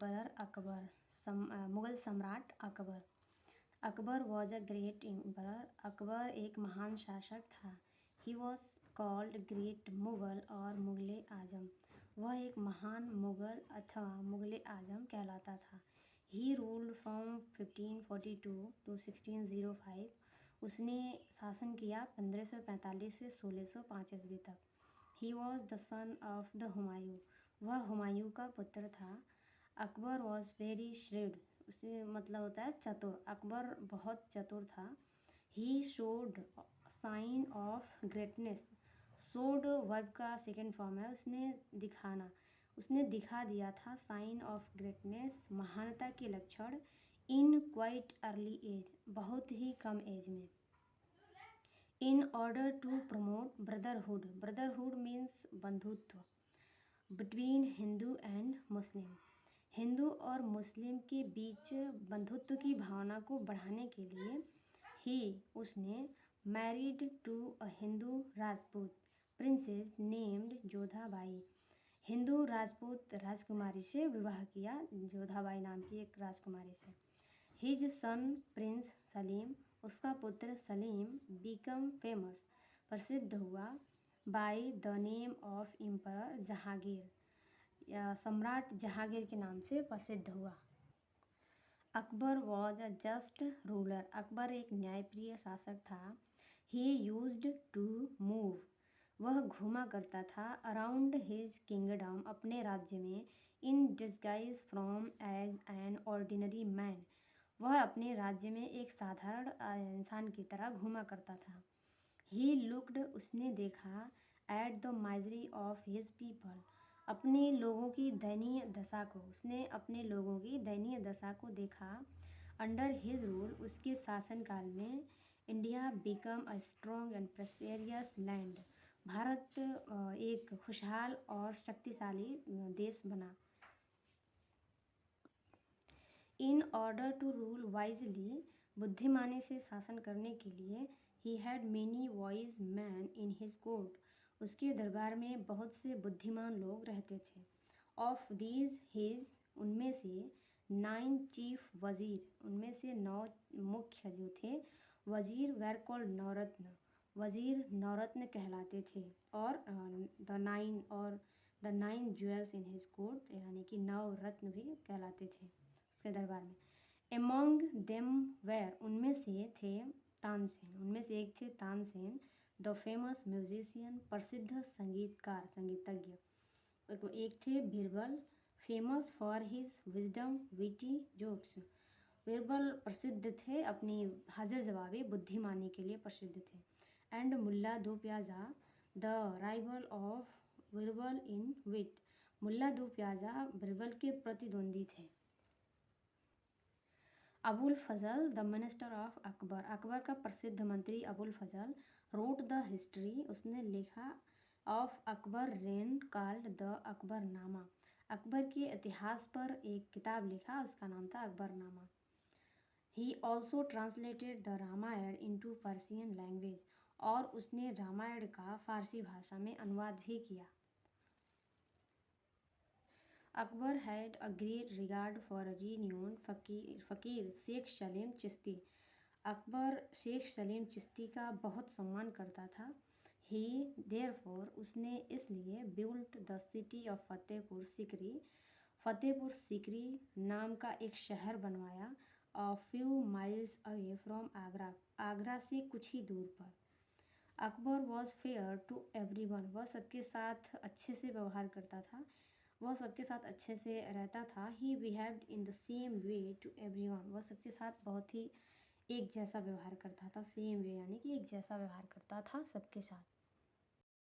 Emperor Akbar, Mughal सम्राट Akbar. Akbar was a great emperor, Akbar एक महान शासक था। He was called great Mughal और मुगल आजम, वह एक महान मुगल अथवा मुगल आजम कहलाता था। ही रूल्ड फ्रॉम 1542 टू 1605, उसने शासन किया 1545 से 1605 ईस्वी तक। He was the son of the Humayun, वह हुमायूं का पुत्र था। अकबर वॉज वेरी श्रेड, उसमें मतलब होता है चतुर, अकबर बहुत चतुर था। He showed sign of greatness, showed verb का सेकेंड फॉर्म है, उसने दिखाना, उसने दिखा दिया था साइन ऑफ ग्रेटनेस, महानता के लक्षण, इन क्वाइट अर्ली एज, बहुत ही कम एज में। In order to promote brotherhood, brotherhood means बंधुत्व, between Hindu and Muslim, Hindu और मुस्लिम के बीच बंधुत्व की भावना को बढ़ाने के लिए उसने married to a Hindu Rajput princess named Jodhabai, Hindu Rajput राजकुमारी से विवाह किया, जोधाबाई नाम की एक राजकुमारी से। हिज सन प्रिंस सलीम, उसका पुत्र सलीम बिकम फेमस, प्रसिद्ध हुआ, by the name of emperor Jahangir, या सम्राट जहांगीर के नाम से प्रसिद्ध हुआ। Akbar was a just ruler, Akbar एक न्यायप्रिय शासक था। ही यूज्ड टू मूव, वह घूमा करता था, अराउंड हिज किंगडम, अपने राज्य में, in disguise from as an ordinary man, वह अपने राज्य में एक साधारण इंसान की तरह घूमा करता था। ही लुक्ड, उसने देखा, at the misery of his people, अपने लोगों की दयनीय दशा को, उसने अपने लोगों की दयनीय दशा को देखा। अंडर हिज रूल, उसके शासनकाल में, India become a strong and prosperous land, Bharat एक खुशहाल और शक्तिशाली देश बना। In order to rule wisely, बुद्धिमानी से शासन करने के लिए, he had many wise man in his court, उसके दरबार में बहुत से बुद्धिमान लोग रहते थे। ऑफ दीज हिज, उनमें से 9 चीफ वजीर, उनमें से 9 मुख्य जो थे वजीर, वेर कॉल्ड नवरत्न, वजीर नवरत्न कहलाते थे। और the 9 jewels in his court, यानी कि 9 रत्न भी कहलाते थे उसके दरबार में। एमोंग देम वेर, उनमें से थे तानसेन, उनमें से एक थे तानसेन, द फेमस म्यूजिशियन, प्रसिद्ध संगीतकार, संगीतज्ञ। एक थे Birbal, famous for his wisdom witty jokes, Birbal प्रसिद्ध थे अपनी हाजिर जवाबी बुद्धिमानी के लिए प्रसिद्ध थे। And Mulla Do Piyaza, the rival of Birbal in wit, Mulla Do Piyaza Birbal के प्रतिद्वंदी थे। Abul Fazal, the minister of Akbar, Akbar का प्रसिद्ध मंत्री Abul Fazal, wrote the history, उसने लिखा, of Akbar reign called the Akbarnama, Akbar के इतिहास पर एक किताब लिखा, उसका नाम था Akbarnama. He also translated the Ramayana into Persian language, और उसने रामायण का फारसी भाषा में अनुवाद भी किया। Akbar had a great regard for a renowned fakir Sheikh Salim Chishti, Akbar Sheikh Salim Chishti का बहुत सम्मान करता था। ही देयरफॉर, उसने इसलिए built the city of Fatehpur Sikri, Fatehpur Sikri नाम का एक शहर बनवाया, a few miles away from Agra, Agra से कुछ ही दूर पर। Akbar was fair to everyone, वह सबके साथ अच्छे से व्यवहार करता था, वह सबके साथ अच्छे से रहता था। He behaved in the same way to everyone, वह सबके साथ बहुत ही एक जैसा व्यवहार करता था, सेम वे यानी कि एक जैसा व्यवहार करता था सबके साथ।